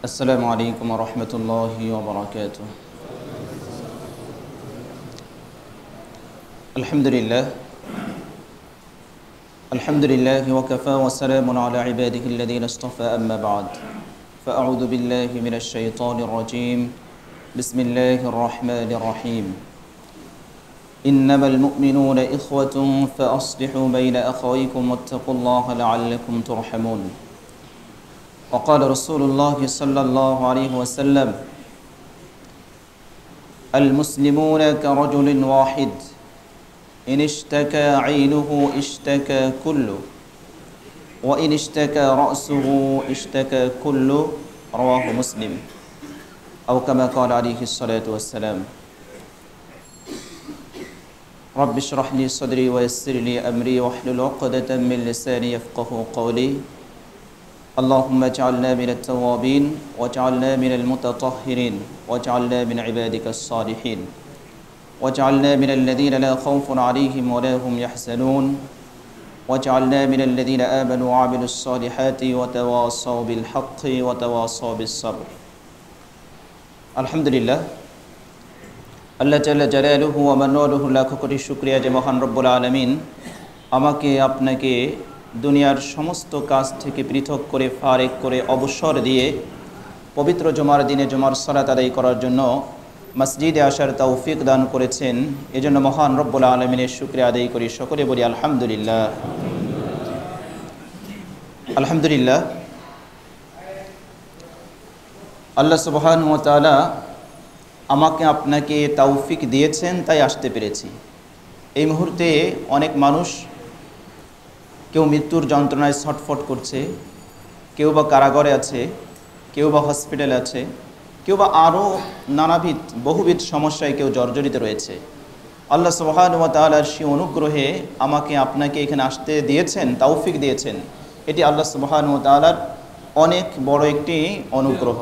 السلام عليكم ورحمة الله وبركاته. الحمد لله وكفى وسلام على عباده الذين اصطفى أما بعد فأعوذ بالله من الشيطان الرجيم بسم الله الرحمن الرحيم إنما المؤمنون إخوة فأصلحوا بين أخويكم واتقوا الله لعلكم ترحمون. وقال رسول الله صلى الله عليه وسلم المسلمون كرجل واحد إن اشتكى عينه اشتكى كله وإن اشتكى رأسه اشتكى كله رواه مسلم أو كما قال عليه الصلاة والسلام. رب اشرح لي صدري ويسر لي أمري واحلل عقدة من لساني يفقهوا قولي. اللهم اجعلنا من التوابين واجعلنا من المتطهرين واجعلنا من عبادك الصالحين واجعلنا من الذين لا خوف عليهم ولا هم يحزنون واجعلنا من الذين آمنوا وعملوا الصالحات وتواصوا بالحق وتواصوا بالصبر. الحمد لله আল্লাহ জাল্লা জালালুহু ওয়া মানালুহু লাখ কোটি শুকরিয়া যে মহান রব্বুল আলামিন আমাকে আপনাকে দুনিয়ার সমস্ত কাজ থেকে পৃথক করে ফারেক করে অবসর দিয়ে পবিত্র জুমার দিনে জুমার সালাত আদায় করার জন্য মসজিদে আসার তৌফিক দান করেছেন। এজন্য মহান রব্বুল আলামিনের শুকরিয়া আদায় করি, সকলে বলি আলহামদুলিল্লাহ। আলহামদুলিল্লাহ, আল্লাহ সুবহানাহু ওয়া তাআলা আমাকে আপনাকে তৌফিক দিয়েছেন, তাই আসতে পেরেছি। এই মুহূর্তে অনেক মানুষ কেউ মৃত্যুর যন্ত্রণায় ছটফট করছে, কেউ বা কারাগারে আছে, কেউ বা হসপিটালে আছে, কেউ বা আরও নানাবিধ বহুবিধ সমস্যায় কেউ জর্জরিত রয়েছে। আল্লাহ সুবহানাহু ওয়া তাআলার সেই অনুগ্রহে আমাকে আপনাকে এখানে আসতে দিয়েছেন, তৌফিক দিয়েছেন। এটি আল্লাহ সুবহানাহু ওয়া তাআলার অনেক বড় একটি অনুগ্রহ।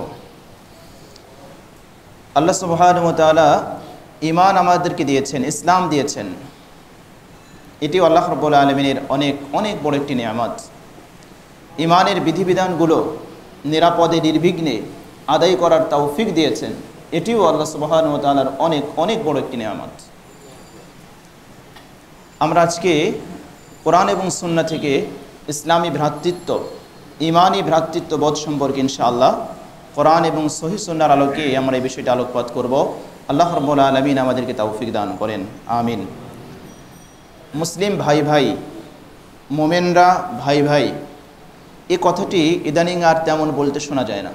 আল্লাহ সুবহানাহু ওয়া তাআলা ঈমান আমাদেরকে দিয়েছেন, ইসলাম দিয়েছেন। এটি আল্লাহ রাব্বুল আলামিনের অনেক অনেক বড় একটি নিয়ামত। ঈমানের বিধিবিধানগুলো নিরাপদে নির্বিঘ্নে আদায় করার তৌফিক দিয়েছেন, এটিও আল্লাহ সুবহানাহু ওয়া তাআলার অনেক অনেক বড় একটি নিয়ামত। আমরা আজকে কোরআন এবং সুন্নাহ থেকে ইসলামী ভ্রাতৃত্ব, ঈমানি ভ্রাতৃত্ববোধ সম্পর্কে ইনশাআল্লাহ কোরআন এবং সহিহ সুন্নাহর আলোকে আমরা এই বিষয়টা আলোকপাত করব। আল্লাহ রাব্বুল আলামিন আমাদেরকে তৌফিক দান করেন, আমিন। মুসলিম ভাই ভাই, মোমেনরা ভাই ভাই, এই কথাটি ইদানিং আর তেমন বলতে শোনা যায় না,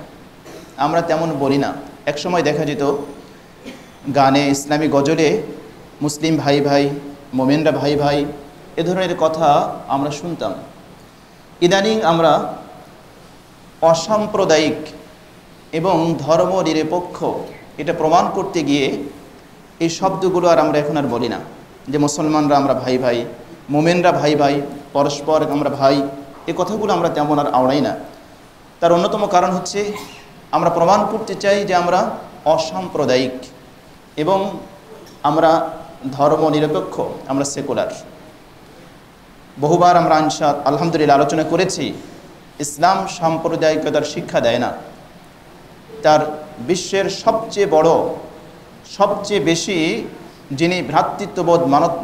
আমরা তেমন বলি না। একসময় দেখা যেত গানে, ইসলামী গজলে মুসলিম ভাই ভাই, মোমেনরা ভাই ভাই, এ ধরনের কথা আমরা শুনতাম। ইদানিং আমরা অসাম্প্রদায়িক এবং ধর্ম নিরপেক্ষ এটা প্রমাণ করতে গিয়ে এই শব্দগুলো আর আমরা এখন আর বলি না, যে মুসলমানরা আমরা ভাই ভাই, মোমেনরা ভাই ভাই, পরস্পর আমরা ভাই, এই কথাগুলো আমরা তেমন আর আওড়াই না। তার অন্যতম কারণ হচ্ছে আমরা প্রমাণ করতে চাই যে আমরা অসাম্প্রদায়িক এবং আমরা ধর্মনিরপেক্ষ, আমরা সেকুলার। বহুবার আমরা আলহামদুলিল্লাহ আলোচনা করেছি, ইসলাম সাম্প্রদায়িকতার শিক্ষা দেয় না। তার বিশ্বের সবচেয়ে বড়, সবচেয়ে বেশি যিনি ভ্রাতৃত্ববোধ,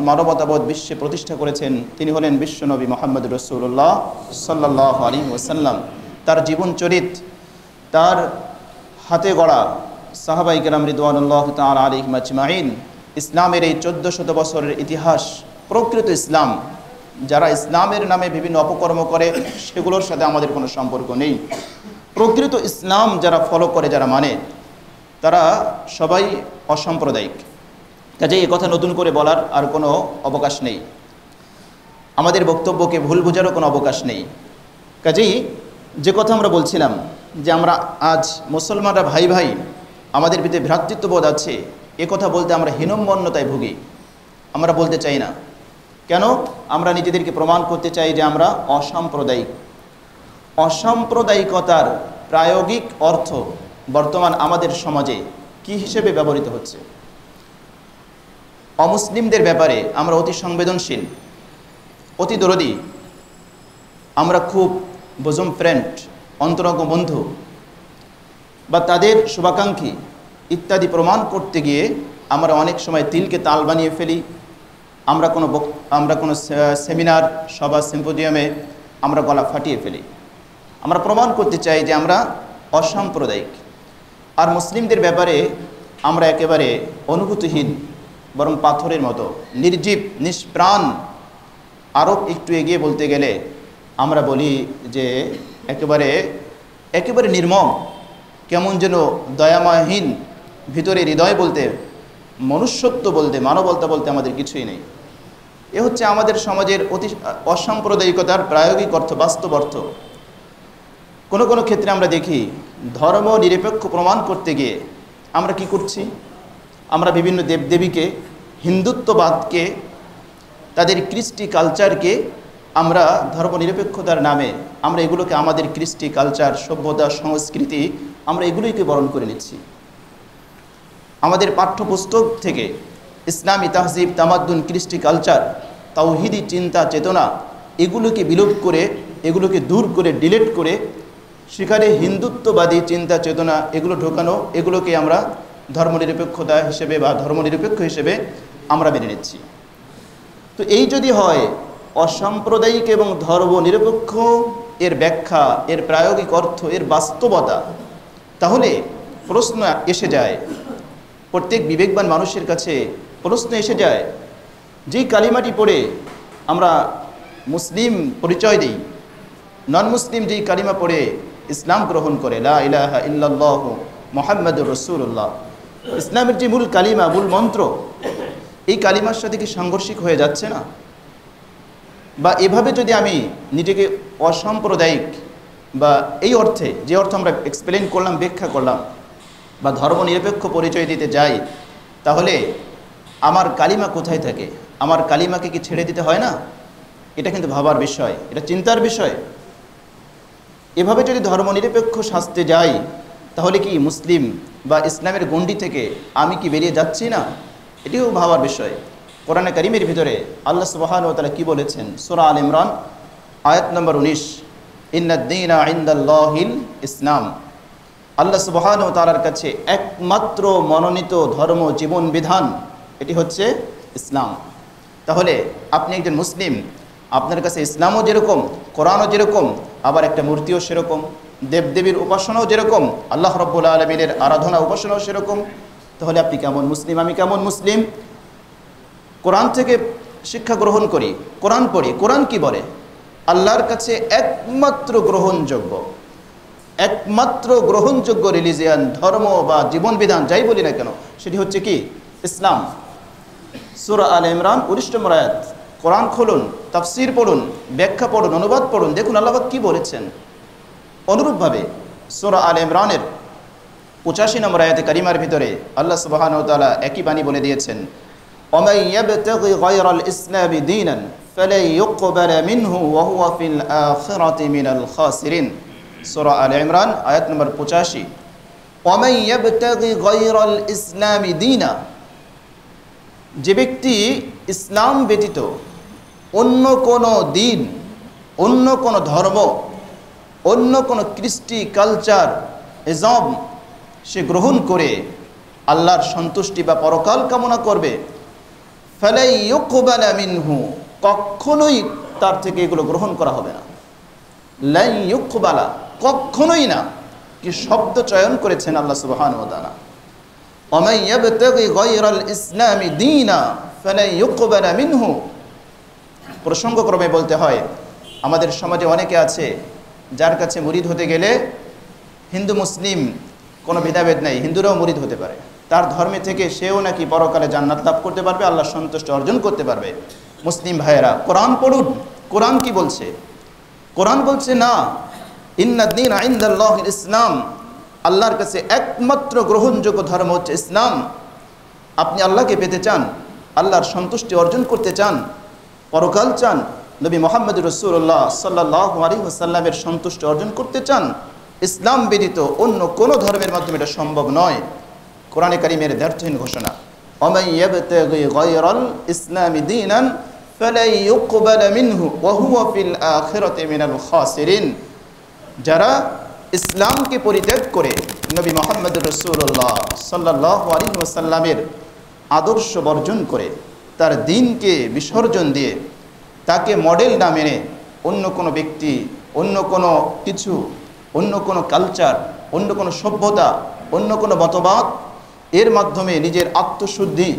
মানবতাবোধ বিশ্বে প্রতিষ্ঠা করেছেন, তিনি হলেন বিশ্বনবী মুহাম্মদুর রাসূলুল্লাহ সাল্লাল্লাহু আলাইহি ওয়াসাল্লাম। তার জীবন চরিত, তার হাতে গড়া সাহাবায়ে কেরাম রিদওয়ানুল্লাহ তাআলা আলাইহিম আজমাইন, ইসলামের এই 1400 বছরের ইতিহাস, প্রকৃত ইসলাম। যারা ইসলামের নামে বিভিন্ন অপকর্ম করে সেগুলোর সাথে আমাদের কোনো সম্পর্ক নেই। প্রকৃত ইসলাম যারা ফলো করে, যারা মানে, তারা সবাই অসাম্প্রদায়িক। কাজেই এই কথা নতুন করে বলার আর কোনো অবকাশ নেই, আমাদের বক্তব্যকে ভুল বোঝারও কোনো অবকাশ নেই। কাজেই যে কথা আমরা বলছিলাম যে আমরা আজ মুসলমানরা ভাই ভাই, আমাদের ভিতরে ভ্রাতৃত্ববোধ আছে, এ কথা বলতে আমরা হীনম্মন্যতায় ভুগি, আমরা বলতে চাই না। কেন? আমরা নিজেদেরকে প্রমাণ করতে চাই যে আমরা অসাম্প্রদায়িক। অসাম্প্রদায়িকতার প্রায়োগিক অর্থ বর্তমান আমাদের সমাজে কি হিসেবে ব্যবহৃত হচ্ছে? অমুসলিমদের ব্যাপারে আমরা অতি সংবেদনশীল, অতি দরদি, আমরা খুব বোজম ফ্রেন্ড, অন্তরঙ্গ বন্ধু। বা তাদের শুভাকাঙ্ক্ষী ইত্যাদি প্রমাণ করতে গিয়ে আমরা অনেক সময় তিলকে তাল বানিয়ে ফেলি। আমরা কোনো সেমিনার সভা সিম্পোজিয়ামে আমরা গলা ফাটিয়ে ফেলি। আমরা প্রমাণ করতে চাই যে আমরা অসাম্প্রদায়িক। আর মুসলিমদের ব্যাপারে আমরা একেবারে অনুভূতিহীন, বরং পাথরের মতো নির্জীব, নিষ্প্রাণ। আরও একটু এগিয়ে বলতে গেলে আমরা বলি যে একেবারে নির্মম, কেমন যেন দয়াময়হীন, ভিতরে হৃদয় বলতে, মনুষ্যত্ব বলতে, মানবতা বলতে আমাদের কিছুই নেই। এ হচ্ছে আমাদের সমাজের অতি অসাম্প্রদায়িকতার প্রায়োগিক অর্থ, বাস্তব অর্থ। কোনো কোনো ক্ষেত্রে আমরা দেখি ধর্ম নিরপেক্ষ প্রমাণ করতে গিয়ে আমরা কি করছি? আমরা বিভিন্ন দেবদেবীকে, হিন্দুত্ববাদকে, তাদের কৃষ্টি কালচারকে আমরা ধর্মনিরপেক্ষতার নামে আমরা এগুলোকে আমাদের কৃষ্টি কালচার, সভ্যতা, সংস্কৃতি, আমরা এগুলোকে বরণ করে নিচ্ছি। আমাদের পাঠ্যপুস্তক থেকে ইসলামী তাহজিব, তামাদ্দুন, কৃষ্টি কালচার, তাওহিদি চিন্তা চেতনা এগুলোকে বিলোপ করে, এগুলোকে দূর করে, ডিলিট করে সেখানে হিন্দুত্ববাদী চিন্তা চেতনা এগুলো ঢোকানো, এগুলোকে আমরা ধর্মনিরপেক্ষতা হিসেবে বা ধর্মনিরপেক্ষ হিসেবে আমরা মেনে নিচ্ছি। তো এই যদি হয় অসাম্প্রদায়িক এবং ধর্মনিরপেক্ষ এর ব্যাখ্যা, এর প্রায়োগিক অর্থ, এর বাস্তবতা, তাহলে প্রশ্ন এসে যায়, প্রত্যেক বিবেকবান মানুষের কাছে প্রশ্ন এসে যায়, যেই কালিমাটি পড়ে আমরা মুসলিম পরিচয় দিই, নন মুসলিম যেই কালিমা পড়ে ইসলাম গ্রহণ করে, লা ইলাহা ইল্লাল্লাহু মুহাম্মাদুর রাসূলুল্লাহ, ইসলামের যে মূল কালিমা, মূল মন্ত্র, এই কালিমার সাথে কি সাংঘর্ষিক হয়ে যাচ্ছে না? বা এভাবে যদি আমি নিজেকে অসাম্প্রদায়িক বা এই অর্থে, যে অর্থ আমরা এক্সপ্লেন করলাম, ব্যাখ্যা করলাম, বা ধর্মনিরপেক্ষ পরিচয় দিতে যাই, তাহলে আমার কালিমা কোথায় থাকে? আমার কালিমাকে কি ছেড়ে দিতে হয় না? এটা কিন্তু ভাবার বিষয়, এটা চিন্তার বিষয়। এভাবে যদি ধর্মনিরপেক্ষ সাজতে যাই, তাহলে কি মুসলিম বা ইসলামের গণ্ডি থেকে আমি কি বেরিয়ে যাচ্ছি না? এটিও ভাবার বিষয়। কোরআনে কারিমের ভিতরে আল্লাহ সুবহানাহু ওয়া তাআলা কি বলেছেন? সূরা আল ইমরান আয়াত নম্বর 19, ইন্নাদ-দীনা ইনদাল্লাহিল ইসলাম। আল্লাহ সুবহানাহু ওয়া তাআলার কাছে একমাত্র মনোনীত ধর্ম, জীবন বিধান এটি হচ্ছে ইসলাম। তাহলে আপনি একজন মুসলিম, আপনার কাছে ইসলামও যেরকম, কোরআনও যেরকম, আবার একটা মূর্তিও সেরকম, দেবদেবীর উপাসনাও যেরকম, আল্লাহ রাব্বুল আলামিনের আরাধনা উপাসনাও সেরকম। তাহলে আপনি কেমন মুসলিম, আমি কেমন মুসলিম? কোরআন থেকে শিক্ষা গ্রহণ করি, কোরআন পড়ি। কোরআন কি বলে? আল্লাহর কাছে একমাত্র গ্রহণযোগ্য রিলিজিয়ান, ধর্ম বা জীবন বিধান যাই বলি না কেন, সেটি হচ্ছে কি? ইসলাম। সূরা আল ইমরান 19 নম্বর আয়াত। কোরআন খুলুন, তাফসীর পড়ুন, ব্যাখ্যা পড়ুন, অনুবাদ পড়ুন, দেখুন আল্লাহ পাক কি বলেছেন। অনুরূপভাবে সূরা আল ইমরানের 85 নম্বর আয়াতে কারিমার ভিতরে আল্লাহ সুবহানাহু ওয়া তাআলা একই বাণী বলে দিয়েছেন, ওয়ামান ইয়াবতাগি গায়রাল ইসলামি দীনান ফালাই ইউকবালা মিনহু ওয়া হুয়া ফিল আখিরাতি মিনাল খাসিরিন। সূরা আল ইমরান আয়াত নম্বর 85। ওয়ামান ইয়াবতাগি গায়রাল ইসলামি দীনা, যে ব্যক্তি ইসলাম ব্যতীত অন্য কোনো দিন, অন্য কোনো ধর্ম, অন্য কোনো কৃষ্টি কালচার, ইজম সে গ্রহণ করে আল্লাহর সন্তুষ্টি বা পরকাল কামনা করবে, ফালাই ইউকবালা মিনহু, কখনোই তার থেকে এগুলো গ্রহণ করা হবে না। লা ইউকবালা, কখনোই না। কি শব্দ চয়ন করেছেন আল্লাহ সুবহানাহু ওয়া তাআলা। ওয়ামান ইয়াবতাগি গায়রাল ইসলামি দীনা ফালা ইউকবালা মিনহু। প্রসঙ্গক্রমে বলতে হয়, আমাদের সমাজে অনেকে আছে যার কাছে মুরিদ হতে গেলে হিন্দু মুসলিম কোনো ভেদাভেদ নাই, হিন্দুরাও মুরিদ হতে পারে। তার ধর্মে থেকে সেও নাকি পরকালে জান্নাত লাভ করতে পারবে, আল্লাহর সন্তুষ্টি অর্জন করতে পারবে। মুসলিম ভাইয়েরা, কোরআন পড়ুন। কোরআন কি বলছে? কোরআন বলছে না, ইন্নাদ-দীনা ইনদাল্লাহিল ইসলাম, আল্লাহর কাছে একমাত্র গ্রহণযোগ্য ধর্ম হচ্ছে ইসলাম। আপনি আল্লাহকে পেতে চান, আল্লাহর সন্তুষ্টি অর্জন করতে চান, পরকাল চান, নবী মুহাম্মদুর রাসূলুল্লাহ সাল্লাল্লাহু আলাইহি ওয়াসাল্লামের সন্তুষ্টি অর্জন করতে চান, ইসলাম ব্যতীত অন্য কোনো ধর্মের মাধ্যমে এটা সম্ভব নয়। কোরআনে কারীমের দ্ব্যর্থহীন ঘোষণা, ওয়ামান ইয়াবতাগি গায়রাল ইসলামি দীনান ফালা ইউকবালা মিনহু ওয়া হুয়া ফিল আখিরাতি মিনাল খাসিরিন। যারা ইসলামকে পরিত্যাগ করে নবী মুহাম্মদ রাসূলুল্লাহ সাল্লাল্লাহু আলাইহি ওয়াসাল্লামের আদর্শ বর্জন করে তার দ্বীনকে বিসর্জন দিয়ে তাকে মডেল না মেনে অন্য কোনো ব্যক্তি, অন্য কোনো কিছু, অন্য কোনো কালচার, অন্য কোনো সভ্যতা, অন্য কোনো মতবাদ এর মাধ্যমে নিজের আত্মশুদ্ধি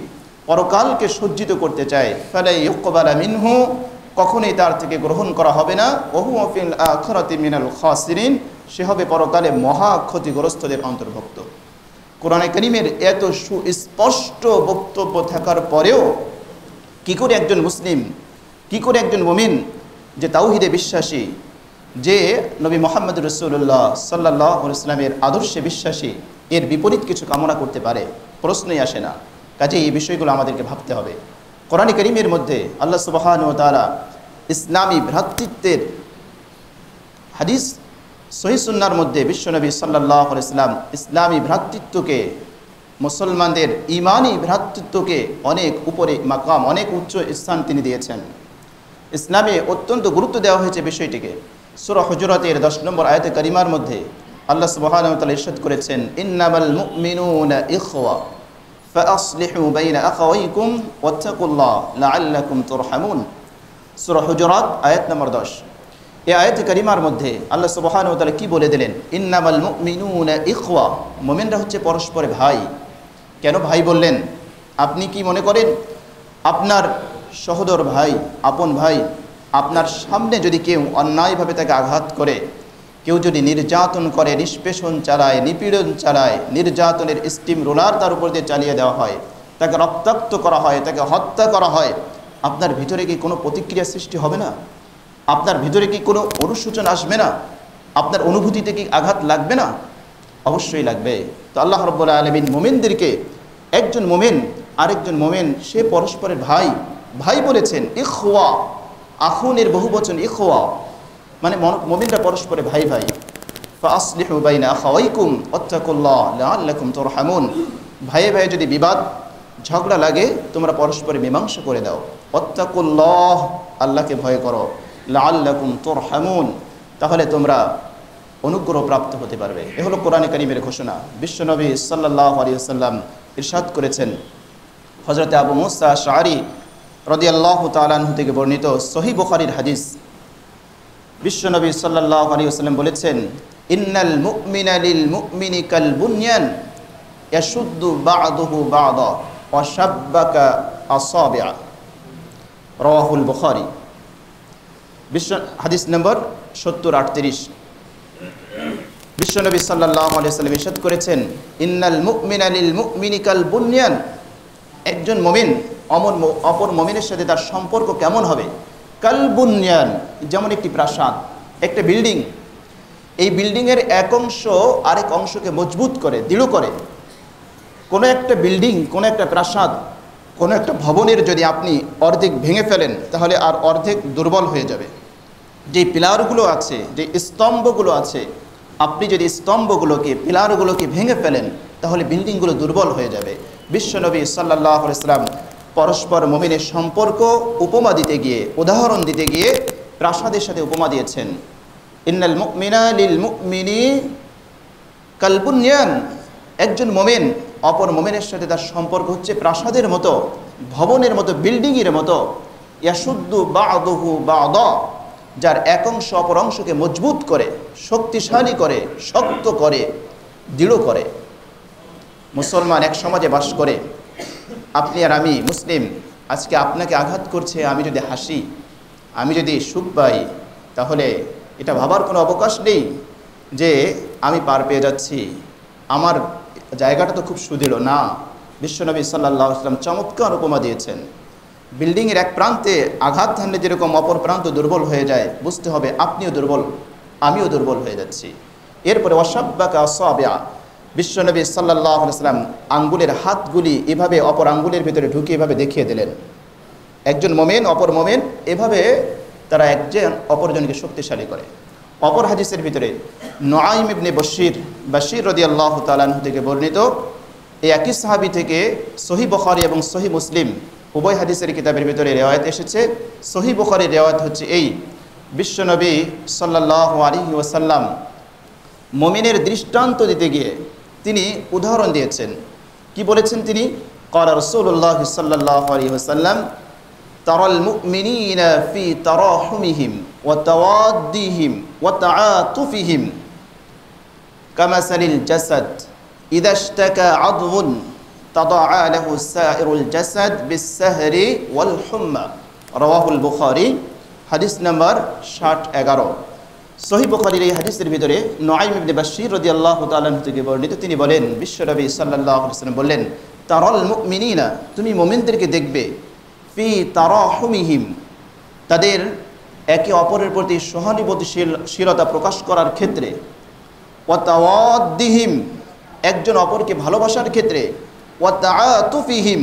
পরকালকে সজ্জিত করতে চায়, ফালা ইউকবালা মিনহু, কখনোই তার থেকে গ্রহণ করা হবে না, ওয়া হুয়া ফিল আখিরাতি মিনাল খাসিরিন, সে হবে পরকালে মহা ক্ষতিগ্রস্তদের অন্তর্ভুক্ত। কোরআনে কারীমের এত সুস্পষ্ট বক্তব্য থাকার পরেও কি করে একজন মুসলিম, কি করে একজন মুমিন যে তাওহীদে বিশ্বাসী, যে নবী মুহাম্মদ রাসূলুল্লাহ সাল্লাল্লাহু আলাইহি ওয়াসাল্লামের আদর্শে বিশ্বাসী, এর বিপরীত কিছু কামনা করতে পারে? প্রশ্নই আসে না। কাজে এই বিষয়গুলো আমাদেরকে ভাবতে হবে। কোরআনে কারীমের মধ্যে আল্লাহ সুবহানাহু ওয়া তাআলা ইসলামী ভ্রাতৃত্বের হাদিস, সহিহ সুন্নাহর মধ্যে বিশ্বনবী সাল্লাল্লাহু আলাইহি ওয়াসাল্লাম ইসলামী ভ্রাতৃত্বকে, মুসলমানদের ঈমানি ভ্রাতৃত্বকে অনেক উপরে মাকাম, অনেক উচ্চ স্থান তিনি দিয়েছেন। ইসলামে অত্যন্ত গুরুত্ব দেওয়া হয়েছে বিষয়টিকে। সূরা হুজুরাতের 10 নম্বর আয়াতে কারিমার মধ্যে আল্লাহ সুবহানাহু ওয়া তাআলা ইরশাদ করেছেন, ইন্নামাল মুমিনুনা ইখওয়া ফাআসলিহু বাইনা আখাওয়াইকুম ওয়াত্তাকুল্লাহ লাআল্লাকুম তুরহামুন। সূরা হুজুরাত আয়াত নম্বর 10। এই আয়াতে কারিমার মধ্যে আল্লাহ সুবহানাহু ওয়া তাআলা কি বলে দিলেন? ইন্নামাল মুমিনুনা ইখওয়া, মুমিনরা হচ্ছে পরস্পর ভাই। কেন ভাই বললেন? আপনি কি মনে করেন আপনার সহোদর ভাই, আপন ভাই, আপনার সামনে যদি কেউ অন্যায়ভাবে তাকে আঘাত করে, কেউ যদি নির্যাতন করে, নিষ্পেষণ চালায়, নিপীড়ন চালায়, নির্যাতনের স্টিম রোলার তার উপর দিয়ে চালিয়ে দেওয়া হয়, তাকে রক্তাক্ত করা হয়, তাকে হত্যা করা হয়, আপনার ভিতরে কি কোনো প্রতিক্রিয়া সৃষ্টি হবে না? আপনার ভিতরে কি কোনো অনুশোচনা আসবে না? আপনার অনুভূতিতে কি আঘাত লাগবে না? অবশ্যই লাগবে। তো আল্লাহ রাব্বুল আলামিন মুমিনদেরকে, একজন মুমিন আরেকজন মুমিন সে পরস্পরের ভাই, ভাই বলেছেন। ইখওয়া, আখুনের বহুবচন ইখওয়া, মানে মুমিনরা পরস্পরে ভাই ভাই। ফাআসলিহু বাইনা আখাওয়াইকুম ওয়াত্তাকুল্লাহ লাআল্লাকুম তুরহামুন, ভাইয়ে ভাইয়ে যদি বিবাদ ঝগড়া লাগে তোমরা পরস্পরে মীমাংসা করে দাও। ওয়াত্তাকুল্লাহ, আল্লাহকে ভয় করো। লাআল্লাকুম তুরহামুন, তাহলে তোমরা অনুগ্রহ প্রাপ্ত হতে পারবে। এ হলো কোরআনে কারীমের ঘোষণা। বিশ্বনবী সাল্লাল্লাহু আলাইহি ওয়াসাল্লাম ইরশাদ করেছেন, হযরত আবু মুসা আশআরী রাদিয়াল্লাহু তাআলা আনহু থেকে বর্ণিত সহিহ বুখারীর হাদিস, বিশ্বনবী সাল্লাল্লাহু আলাইহি ওয়াসাল্লাম বলেছেন, ইন্নাল মুমিনা লিল মুমিনি কাল বুনয়ান ইয়াশুদ্দু বা'দুহু বা'দা ওয়া শাব্বাকা আসাবি'a, রাওয়াহুল বুখারী। হাদিস নম্বর 70-38। বিশ্বনবী সাল্লাল্লাহু আলাইহি ওয়াসাল্লাম ইরশাদ করেছেন, ইন্নাল মুমিনা লিল মুমিনি কাল বুনয়ান, একজন মুমিন অপর মুমিনের সাথে তার সম্পর্ক কেমন হবে? কাল বুনয়ান, যেমন একটি প্রাসাদ, একটা বিল্ডিং। এই বিল্ডিংয়ের এক অংশ আরেক অংশকে মজবুত করে, দৃঢ় করে। কোনো একটা বিল্ডিং, কোনো একটা প্রাসাদ, কোনো একটা ভবনের যদি আপনি অর্ধেক ভেঙে ফেলেন তাহলে আর অর্ধেক দুর্বল হয়ে যাবে। যে পিলারগুলো আছে, যে স্তম্ভগুলো আছে, আপনি যদি স্তম্ভগুলোকে, পিলারগুলোকে ভেঙে ফেলেন তাহলে বিল্ডিংগুলো দুর্বল হয়ে যাবে। বিশ্বনবী সাল্লাল্লাহু আলাইহি ওয়াসাল্লাম পরস্পর মুমিনের সম্পর্ক উপমা দিতে গিয়ে, উদাহরণ দিতে গিয়ে প্রাসাদের সাথে উপমা দিয়েছেন। ইন্নাল মুমিনা লিল মুমিনি কাল বুনয়ান, একজন মুমিন অপর মুমিনের সাথে তার সম্পর্ক হচ্ছে প্রাসাদের মতো, ভবনের মতো, বিল্ডিংয়ের মতো। ইয়াশুদ্দু বা'দুহু বা'দা, যার এক অংশ অপর অংশকে মজবুত করে, শক্তিশালী করে, শক্ত করে, দৃঢ় করে। মুসলমান এক সমাজে বাস করে, আপনি আর আমি মুসলিম, আজকে আপনাকে আঘাত করছে, আমি যদি হাসি, আমি যদি সুখ পাই, তাহলে এটা ভাবার কোনো অবকাশ নেই যে আমি পার পেয়ে যাচ্ছি, আমার জায়গাটা তো খুব সুদৃঢ় না। বিশ্বনবী সাল্লাল্লাহু আলাইহি ওয়াসাল্লাম চমৎকার উপমা দিয়েছেন। বিল্ডিংয়ের এক প্রান্তে আঘাত হানলে যেরকম অপর প্রান্ত দুর্বল হয়ে যায়, বুঝতে হবে আপনিও দুর্বল, আমিও দুর্বল হয়ে যাচ্ছি। এরপরে ওয়াশাব্বাকা আসাবি'a, বিশ্বনবী সাল্লাল্লাহু আলাইহি ওয়াসাল্লাম আঙ্গুলের হাতগুলি এভাবে অপর আঙ্গুলের ভিতরে ঢুকে এভাবে দেখিয়ে দিলেন। একজন মুমিন অপর মুমিন, এভাবে তারা একজন অপরজনকে শক্তিশালী করে। অপর হাদিসের ভিতরে নুআইম ইবনে বাশীর রাদিয়াল্লাহু তাআলা আনহু থেকে বর্ণিত, এই একই সাহাবী থেকে সহিহ বুখারী এবং সহিহ মুসলিম উভয় হাদিসের কিতাবের ভিতরে রিওয়ায়াত এসেছে। সহিহ বুখারীর রিওয়ায়াত হচ্ছে এই, বিশ্বনবী সাল্লাল্লাহু আলাইহি ওয়াসাল্লাম মুমিনের দৃষ্টান্ত দিতে গিয়ে তিনি উদাহরণ দিয়েছেন। কি বলেছেন তিনি? ক্বালা রাসূলুল্লাহ সাল্লাল্লাহু আলাইহি ওয়াসাল্লাম তারাল মুমিনিনা ফি তারাহুমিহিম ওয়া তাওয়াদ্দিহিম ওয়া তাআতুফিহিম কামাসালিল জাসাদ ইযা ইশতাকা আযবুন তাদাআ লাহু সাইরুল জাসাদ বিস-সাহরি ওয়াল হুম্মা। রাওয়াহুল বুখারী, হাদিস নাম্বার 60-11। সহিহ বুখারীর এই হাদিসের ভিতরে নুআইম ইবনে বাশীর রাদিয়াল্লাহু তাআলা থেকে বর্ণিত, তিনি বলেন বিশ্বনবী সাল্লাল্লাহু আলাইহি ওয়াসাল্লাম বললেন, তারাল মুমিনিনা, তুমি মুমিনদেরকে দেখবে, ফি তারাহুমিহিম, তাদের একে অপরের প্রতি সহানুভূতিশীলতা প্রকাশ করার ক্ষেত্রে, ওয়া তাওয়াদ্দিহিম, একজন অপরকে ভালোবাসার ক্ষেত্রে, ওয়া তাআতুফিহিম,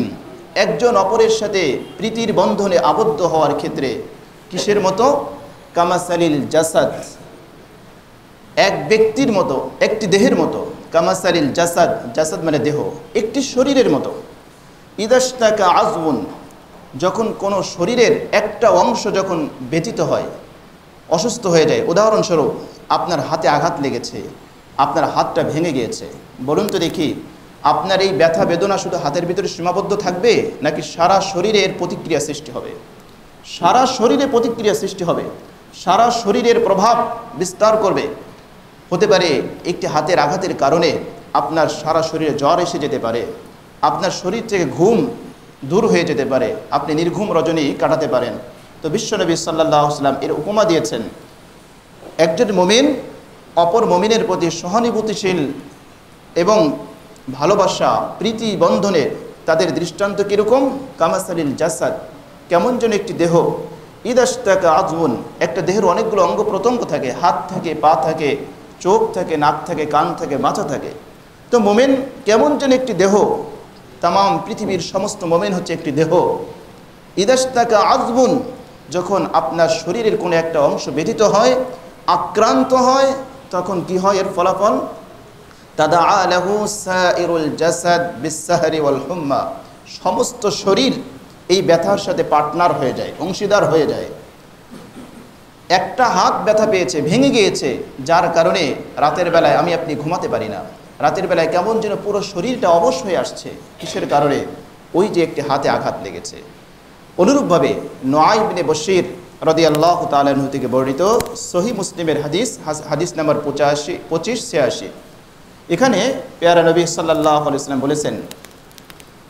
একজন অপরের সাথে প্রীতির বন্ধনে আবদ্ধ হওয়ার ক্ষেত্রে। কিসের মতো? কামাসালিল জাসাদ, এক ব্যক্তির মতো, একটি দেহের মতো। কামাসালিল জাসাদ, জাসাদ মানে দেহ, একটি শরীরের মতো। ইদাশতাকা আযবুন, যখন কোনো শরীরের একটা অংশ যখন ব্যথিত হয়, অসুস্থ হয়ে যায়, উদাহরণস্বরূপ আপনার হাতে আঘাত লেগেছে, আপনার হাতটা ভেঙে গিয়েছে, বলুন তো দেখি, আপনার এই ব্যথা বেদনা শুধু হাতের ভিতরে সীমাবদ্ধ থাকবে, নাকি সারা শরীরের প্রতিক্রিয়া সৃষ্টি হবে? সারা শরীরে প্রতিক্রিয়া সৃষ্টি হবে, সারা শরীরের প্রভাব বিস্তার করবে। হতে পারে একটি হাতের আঘাতের কারণে আপনার সারা শরীরে জ্বর এসে যেতে পারে, আপনার শরীর থেকে ঘুম দূর হয়ে যেতে পারে, আপনি নির্ঘুম রজনী কাটাতে পারেন। তো বিশ্বনবী সাল্লাল্লাহু আলাইহি ওয়াসাল্লাম এর উপমা দিয়েছেন, একজন মুমিন অপর মুমিনের প্রতি সহানুভূতিশীল এবং ভালোবাসা প্রীতি বন্ধনে তাদের দৃষ্টান্ত কীরকম? কামাসালিল জাসাদ, কেমন যেন একটি দেহ। ইদাশতাকা আযবুন, একটা দেহের অনেকগুলো অঙ্গ প্রত্যঙ্গ থাকে, হাত থাকে, পা থাকে, চোখ থাকে, নাক থাকে, কান থাকে, মাথা থাকে। তো মুমিন কেমন যেন একটি দেহ, তামাম পৃথিবীর সমস্ত মুমিন হচ্ছে একটি দেহ। ইদাশতাকা আযবুন, যখন আপনার শরীরের কোনো একটা অংশ ব্যথিত হয়, আক্রান্ত হয়, তখন কি হয় এর ফলাফল? তাদাআ লাহু সাইরুল জাসাদ বিস-সাহরি ওয়াল হুম্মা, সমস্ত শরীর এই ব্যথার সাথে পার্টনার হয়ে যায়, অংশীদার হয়ে যায়। একটা হাত ব্যথা পেয়েছে, ভেঙে গিয়েছে, যার কারণে রাতের বেলায় আমি আপনি ঘুমাতে পারি না, রাতের বেলায় কেমন যেন পুরো শরীরটা অবশ হয়ে আসছে। কিসের কারণে? ওই যে একটি হাতে আঘাত লেগেছে। অনুরূপভাবে নুআইম ইবনে বাশীর রাদিয়াল্লাহু তাআলা আনহু থেকে বর্ণিত সহিহ মুসলিমের হাদিস নাম্বার 2586, এখানে পেয়ারা নবী সাল্লাল্লাহু আলাইহি ওয়াসাল্লাম বলেছেন,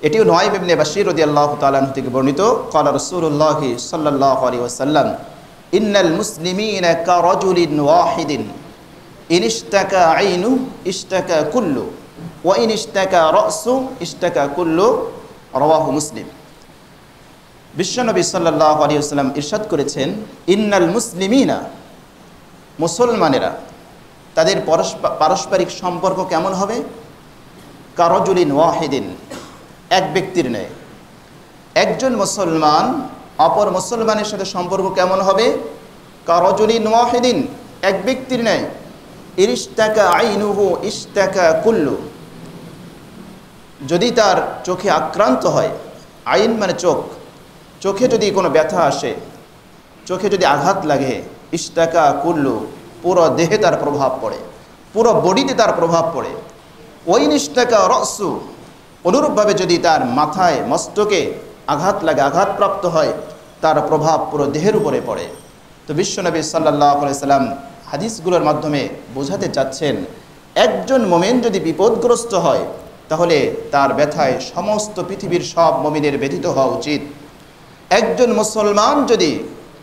এটিও নুআইম ইবনে বাশীর রাদিয়াল্লাহু তাআলা আনহু থেকে বর্ণিত, ক্বালা রাসূলুল্লাহ সাল্লাল্লাহু আলাইহি ওয়াসাল্লাম ইন্নাল মুসলিমিনা কারাজুলিন ওয়াহিদিন ইন ইশতাকা আইনু ইশতাকা কুল্লু ওয়া ইন ইশতাকা রাসু ইশতাকা কুল্লু। রাওয়াহু মুসলিম। বিশ্বনবী সাল্লাল্লাহু আলাইহি ওয়াসাল্লাম ইরশাদ করেছেন, ইন্নাল মুসলিমিনা, মুসলমানেরা, তাদের পারস্পরিক সম্পর্ক কেমন হবে? কারাজুলিন ওয়াহিদিন, এক ব্যক্তির ন্যায়। একজন মুসলমান অপর মুসলমানের সাথে সম্পর্ক কেমন হবে? কারাজুলিন ওয়াহিদিন, এক ব্যক্তির ন্যায়। ইশতাকা আইনুহু ইশতাকা কুল্লু, যদি তার চোখে আক্রান্ত হয়, আইন মানে চোখ, চোখে যদি কোনো ব্যথা আসে, চোখে যদি আঘাত লাগে, ইশতাকা কুল্লু, পুরো দেহে তার প্রভাব পড়ে, পুরো বডিতে তার প্রভাব পড়ে। ওই ইশতাকা রাসু, অনুরূপভাবে যদি তার মাথায় মস্তকে আঘাত লাগে, আঘাতপ্রাপ্ত হয়, তার প্রভাব পুরো দেহের উপরে পড়ে। তো বিশ্বনবী সাল্লাল্লাহু আলাইহি ওয়াসাল্লাম হাদিসগুলোর মাধ্যমে বোঝাতে চাচ্ছেন, একজন মুমিন যদি বিপদগ্রস্ত হয়, তাহলে তার ব্যথায় সমস্ত পৃথিবীর সব মুমিনের ব্যথিত হওয়া উচিত। একজন মুসলমান যদি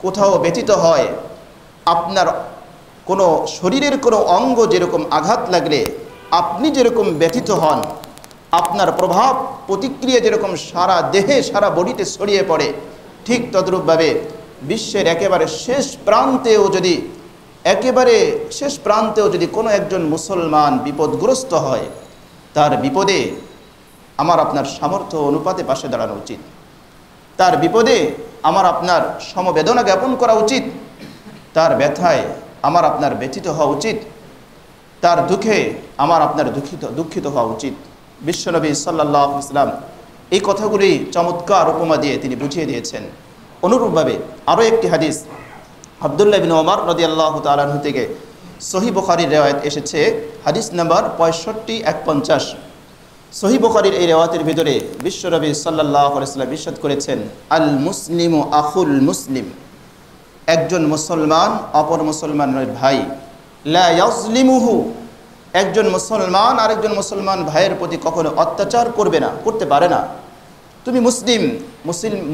কোথাও ব্যথিত হয়, আপনার কোনো শরীরের কোনো অঙ্গ যেরকম আঘাত লাগলে আপনি যেরকম ব্যথিত হন, আপনার প্রভাব প্রতিক্রিয়া যেরকম সারা দেহে সারা বডিতে ছড়িয়ে পড়ে, ঠিক তদ্রূপভাবে বিশ্বের একেবারে শেষ প্রান্তেও যদি কোনো একজন মুসলমান বিপদগ্রস্ত হয়, তার বিপদে আমার আপনার সামর্থ্য অনুপাতে পাশে দাঁড়ানো উচিত, তার বিপদে আমার আপনার সমবেদনা জ্ঞাপন করা উচিত, তার ব্যথায় আমার আপনার ব্যথিত হওয়া উচিত, তার দুঃখে আমার আপনার দুঃখিত হওয়া উচিত। বিশ্বনবী সাল্লাল্লাহু আলাইহি ওয়াসাল্লাম এই কথাগুলি চমৎকার উপমা দিয়ে তিনি বুঝিয়ে দিয়েছেন। অনুরূপভাবে আরও একটি হাদিস আব্দুল্লাহ ইবনে ওমর রাদিয়াল্লাহু তাআলা আনহু থেকে সহিহ বুখারীর রিওয়ায়াত এসেছে হাদিস নাম্বার 6551। সহিহ বুখারীর এই রিওয়ায়াতের ভিতরে বিশ্বনবী সাল্লাল্লাহু আলাইহি ওয়াসাল্লাম ইরশাদ করেছেন, আল মুসলিমু আখুল মুসলিম, একজন মুসলমান অপর মুসলমানের ভাই, লা ইয়াজলিমুহু, একজন মুসলমান আরেকজন মুসলমান ভাইয়ের প্রতি কখনো অত্যাচার করবে না, করতে পারে না। তুমি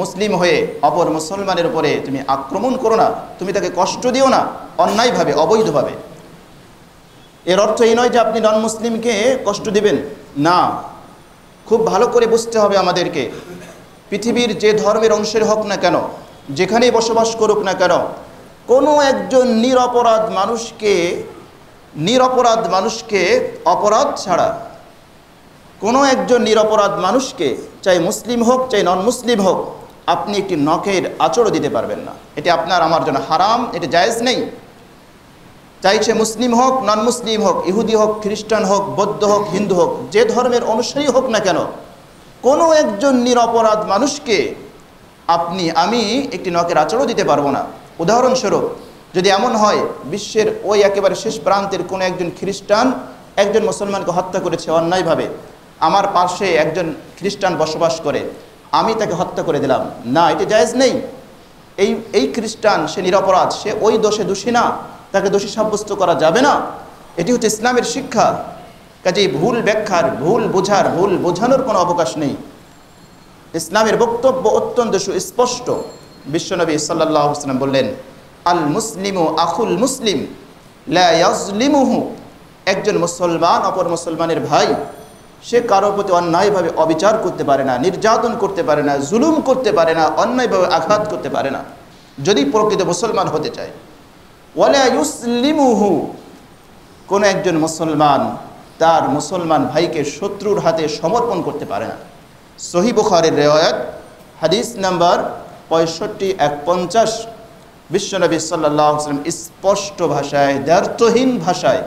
মুসলিম হয়ে অপর মুসলমানের উপরে তুমি আক্রমণ করো না, তুমি তাকে কষ্ট দিও না অন্যায়ভাবে, অবৈধভাবে। এর অর্থ এই নয় যে আপনি নন মুসলিমকে কষ্ট দিবেন না। খুব ভালো করে বুঝতে হবে আমাদেরকে, পৃথিবীর যে ধর্মের অংশের হোক না কেন, যেখানেই বসবাস করুক না কেন, কোনো একজন নিরপরাধ মানুষকে অপরাধ ছাড়া, কোনো একজন নিরপরাধ মানুষকে, চাই মুসলিম হোক চাই নন মুসলিম হোক, আপনি একটি নখের আঁচড়ও দিতে পারবেন না। এটি আপনার আমার জন্য হারাম, এটি জায়েজ নেই। চাই সে মুসলিম হোক নন মুসলিম হোক, ইহুদি হোক খ্রিস্টান হোক বৌদ্ধ হোক হিন্দু হোক, যে ধর্মের অনুসারী হোক না কেন, কোনো একজন নিরপরাধ মানুষকে আমি একটি নখের আঁচড়ও দিতে পারবো না। উদাহরণস্বরূপ, যদি এমন হয় বিশ্বের ওই একেবারে শেষ প্রান্তের কোনো একজন খ্রিস্টান একজন মুসলমানকে হত্যা করেছে অন্যায়ভাবে, আমার পাশে একজন খ্রিস্টান বসবাস করে, আমি তাকে হত্যা করে দিলাম, না, এটি জায়েজ নেই। এই খ্রিস্টান সে নিরপরাধ, সে ওই দোষে দোষী না, তাকে দোষী সাব্যস্ত করা যাবে না। এটি হচ্ছে ইসলামের শিক্ষা। কাজেই ভুল ব্যাখ্যার, ভুল বোঝানোর কোনো অবকাশ নেই। ইসলামের বক্তব্য অত্যন্ত সুস্পষ্ট। বিশ্বনবী সাল্লাল্লাহু আলাইহি ওয়াসাল্লাম বললেন, আল মুসলিমু আখুল মুসলিম লা ইয়াজলিমুহু, একজন মুসলমান অপর মুসলমানের ভাই, সে কারোর প্রতি অন্যায়ভাবে অবিচার করতে পারে না, নির্যাতন করতে পারে না, জুলুম করতে পারে না, অন্যায়ভাবে আঘাত করতে পারে না, যদি প্রকৃত মুসলমান হতে চায়। ওয়ালা ইউসলিমুহু, কোনো একজন মুসলমান তার মুসলমান ভাইকে শত্রুর হাতে সমর্পণ করতে পারে না। সহিহ বুখারীর রিওয়ায়াত হাদিস নাম্বার 6551। বিশ্বনবী সাল্লাল্লাহু আলাইহি ওয়াসাল্লাম স্পষ্ট ভাষায়, দ্ব্যর্থহীন ভাষায়,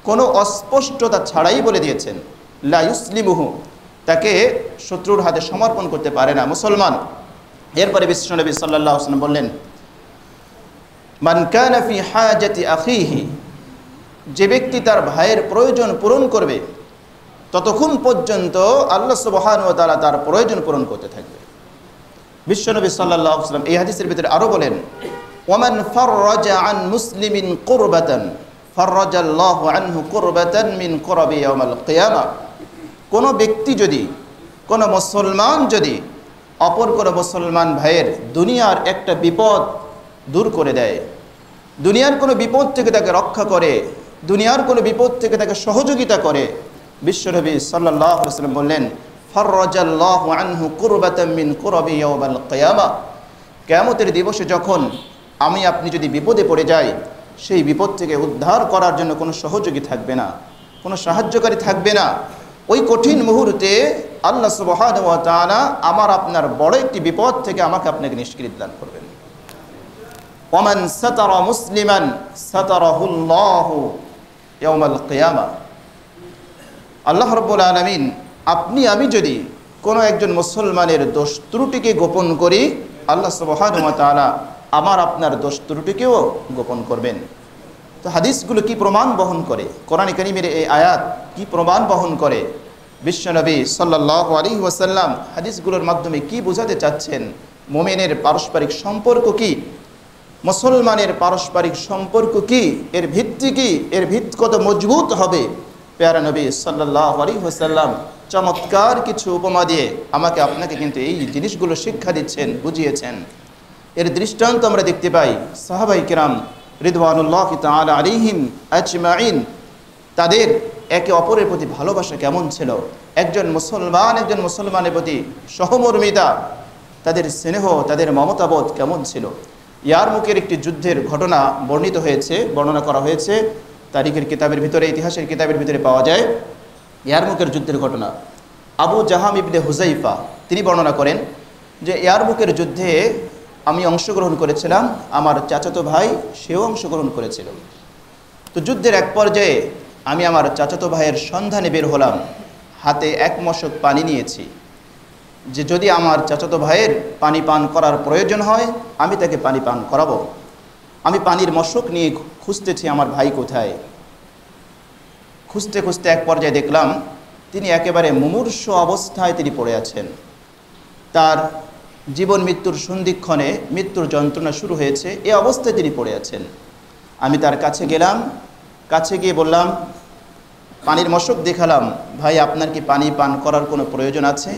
কোনো অস্পষ্টতা ছাড়াই বলে দিয়েছেন, লা ইউসলিমুহু, তাকে শত্রুর হাতে সমর্পণ করতে পারে না মুসলমান। এরপরে বিশ্বনবী সাল্লাল্লাহু আলাইহি ওয়াসাল্লাম বললেন, মান কানা ফি হাজাতি আখিহি, যে ব্যক্তি তার ভাইয়ের প্রয়োজন পূরণ করবে ততক্ষণ পর্যন্ত আল্লাহ সুবহানাহু ওয়া তাআলা তার প্রয়োজন পূরণ করতে থাকবে। বিশ্বনবী সাল্লাল্লাহু আলাইহি ওয়াসাল্লাম এই হাদিসের ভিতরে আরো বলেন, ওয়ামান ফাররাজা আন মুসলিমিন কুরবাতান ফাররাজাল্লাহু আনহু কুরবাতান মিন কুরাবি ইয়াউমিল কিয়ামা, কোনো ব্যক্তি যদি, কোনো মুসলমান যদি অপর কোনো মুসলমান ভাইয়ের দুনিয়ার একটা বিপদ দূর করে দেয়, দুনিয়ার কোনো বিপদ থেকে তাকে রক্ষা করে, দুনিয়ার কোনো বিপদ থেকে তাকে সহযোগিতা করে, বিশ্বনবী সাল্লাল্লাহু আলাইহি ওয়াসাল্লাম বললেন, ফাররাজাল্লাহু আনহু কুরবাতাম মিন কুরাবি ইয়াউমিল কিয়ামা, কিয়ামতের দিবসে যখন আপনি যদি বিপদে পড়ে যাই, সেই বিপদ থেকে উদ্ধার করার জন্য কোনো সহযোগী থাকবে না, কোনো সাহায্যকারী থাকবে না। ওই কঠিন মুহূর্তে আল্লাহ সুবহানাহু ওয়া তাআলা আমার আপনার বড় একটি বিপদ থেকে আপনাকে নিষ্কৃতি দান করবেন। ওয়ামান সাতারা মুসলিমান সাতারাহুল্লাহু ইয়াউমাল কিয়ামা, আল্লাহ রাব্বুল আলামিন আমি যদি কোনো একজন মুসলমানের দোষ ত্রুটিকে গোপন করি, আল্লাহ সুবহানাহু ওয়া তাআলা আমার আপনার দোষ ত্রুটিকেও গোপন করবেন। তো হাদিসগুলো কি প্রমাণ বহন করে, কোরআন কারীমের এই আয়াত কি প্রমাণ বহন করে, বিশ্বনবী সাল্লাল্লাহু আলাইহি ওয়াসাল্লাম হাদিসগুলোর মাধ্যমে কি বোঝাতে চাচ্ছেন, মুমিনের পারস্পরিক সম্পর্ক কি, মুসলমানের পারস্পরিক সম্পর্ক কি, এর ভিত্তি কি, এর ভিত কত মজবুত হবে, প্যারা নবী সাল্লাল্লাহু আলাইহি ওয়াসাল্লাম চমৎকার কিছু উপমা দিয়ে আপনাকে কিন্তু এই জিনিসগুলো শিক্ষা দিচ্ছেন, বুঝিয়েছেন। এর দৃষ্টান্ত আমরা দেখতে পাই সাহাবায়ে কিরাম রিদওয়ানুল্লাহি তাআলা আলাইহিম আজমাইন, তাদের একে অপরের প্রতি ভালোবাসা কেমন ছিল, একজন মুসলমানের প্রতি সহমর্মিতা, তাদের স্নেহ, তাদের মমতাবোধ কেমন ছিল। ইয়ারমুকের একটি যুদ্ধের ঘটনা বর্ণনা করা হয়েছে তারিখের কিতাবের ভিতরে, ইতিহাসের কিতাবের ভিতরে পাওয়া যায়। ইয়ারমুকের যুদ্ধের ঘটনা আবু জাহাম ইবনে হুযাইফা তিনি বর্ণনা করেন যে ইয়ারমুকের যুদ্ধে আমি অংশগ্রহণ করেছিলাম, আমার চাচাতো ভাই সেও অংশগ্রহণ করেছিল। তো যুদ্ধের এক পর্যায়ে আমি আমার চাচাতো ভাইয়ের সন্ধানে বের হলাম, হাতে এক মশক পানি নিয়েছি, যে যদি আমার চাচাতো ভাইয়ের পানি পান করার প্রয়োজন হয় আমি তাকে পানি পান করাবো। আমি পানির মশক নিয়ে খুঁজতেছি আমার ভাই কোথায়। খুঁজতে খুঁজতে এক পর্যায়ে দেখলাম তিনি একেবারে মুমূর্ষ অবস্থায় তিনি পড়ে আছেন। তার জীবন মৃত্যুর সন্ধিক্ষণে মৃত্যুর যন্ত্রণা শুরু হয়েছে, এই অবস্থায় তিনি পড়ে আছেন। আমি তার কাছে গেলাম, কাছে গিয়ে বললাম, পানির মশক দেখালাম, ভাই আপনার কি পানি পান করার কোনো প্রয়োজন আছে?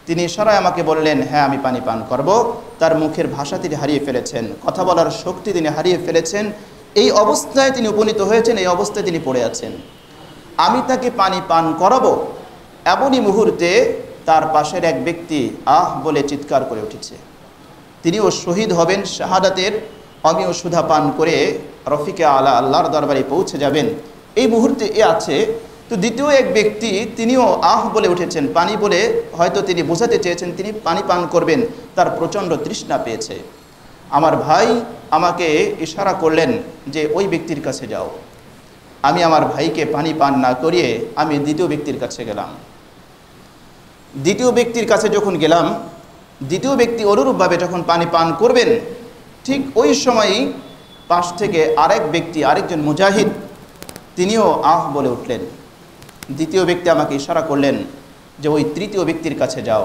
তিনি ইশারায় আমাকে বললেন, হ্যাঁ আমি পানি পান করব। তার মুখের ভাষা তিনি হারিয়ে ফেলেছেন, কথা বলার শক্তি তিনি হারিয়ে ফেলেছেন। এই অবস্থায় তিনি উপনীত হয়েছেন, এই অবস্থায় তিনি পড়ে আছেন। আমি তাকে পানি পান করাবো, এমনই মুহূর্তে তার পাশের এক ব্যক্তি আহ বলে চিৎকার করে উঠেছে। তিনিও শহীদ হবেন, শাহাদাতের অমীয় সুধা পান করে রফিকে আলা আল্লাহর দরবারে পৌঁছে যাবেন, এই মুহূর্তে এ আছে। তো দ্বিতীয় এক ব্যক্তি তিনিও আহ বলে উঠেছেন, পানি বলে হয়তো তিনি বোঝাতে চেয়েছেন তিনি পানি পান করবেন, তার প্রচণ্ড তৃষ্ণা পেয়েছে। আমার ভাই আমাকে ইশারা করলেন যে ওই ব্যক্তির কাছে যাও। আমি আমার ভাইকে পানি পান না করিয়ে আমি দ্বিতীয় ব্যক্তির কাছে গেলাম। দ্বিতীয় ব্যক্তির কাছে যখন গেলাম, দ্বিতীয় ব্যক্তি অনুরূপভাবে যখন পানি পান করবেন, ঠিক ওই সময়ই পাশ থেকে আরেক ব্যক্তি, আরেকজন মুজাহিদ, তিনিও আহ বলে উঠলেন। দ্বিতীয় ব্যক্তি আমাকে ইশারা করলেন যে ওই তৃতীয় ব্যক্তির কাছে যাও।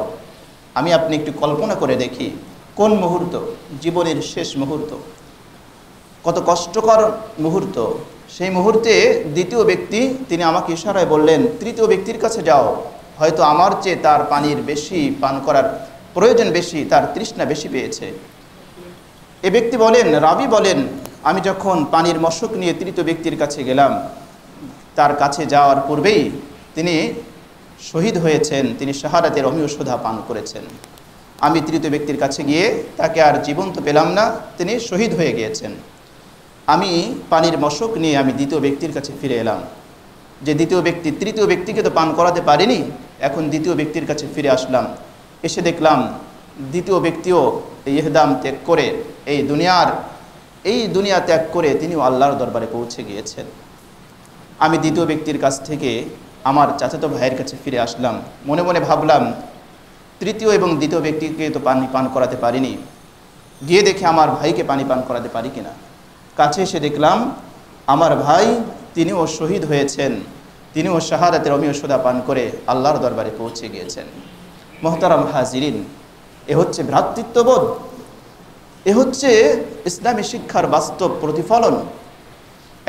আমি আপনি একটু কল্পনা করে দেখি, কোন মুহূর্ত, জীবনের শেষ মুহূর্ত, কত কষ্টকর মুহূর্ত। সেই মুহূর্তে দ্বিতীয় ব্যক্তি তিনি আমাকে ইশারায় বললেন, তৃতীয় ব্যক্তির কাছে যাও, হয়তো আমার চেয়ে তার পানির বেশি পান করার প্রয়োজন বেশি, তার তৃষ্ণা বেশি পেয়েছে। এ ব্যক্তি বলেন, রাবি বলেন, আমি যখন পানির মশক নিয়ে তৃতীয় ব্যক্তির কাছে গেলাম, তার কাছে যাওয়ার পূর্বেই তিনি শহীদ হয়েছেন, তিনি শাহাদাতের অমীয় সুধা পান করেছেন। আমি তৃতীয় ব্যক্তির কাছে গিয়ে তাকে আর জীবন্ত পেলাম না, তিনি শহীদ হয়ে গিয়েছেন। আমি পানির মশক নিয়ে আমি দ্বিতীয় ব্যক্তির কাছে ফিরে এলাম, যে দ্বিতীয় ব্যক্তি তৃতীয় ব্যক্তিকে তো পান করাতে পারিনি, এখন দ্বিতীয় ব্যক্তির কাছে ফিরে আসলাম। এসে দেখলাম দ্বিতীয় ব্যক্তিও ইহদাম ত্যাগ করে এই দুনিয়া ত্যাগ করে তিনিও আল্লাহর দরবারে পৌঁছে গিয়েছেন। আমি দ্বিতীয় ব্যক্তির কাছ থেকে আমার চাচাতো ভাইয়ের কাছে ফিরে আসলাম। মনে মনে ভাবলাম, তৃতীয় এবং দ্বিতীয় ব্যক্তিকে তো পানি পান করাতে পারিনি, গিয়ে দেখে আমার ভাইকে পানি পান করাতে পারি কিনা। কাছে এসে দেখলাম আমার ভাই তিনিও শহীদ হয়েছেন, তিনিও শাহাদাতের অমীয় সুধা পান করে আল্লাহর দরবারে পৌঁছে গিয়েছেন। মোহতারাম হাজিরিন, এ হচ্ছে ভ্রাতৃত্ববোধ, এ হচ্ছে ইসলামী শিক্ষার বাস্তব প্রতিফলন।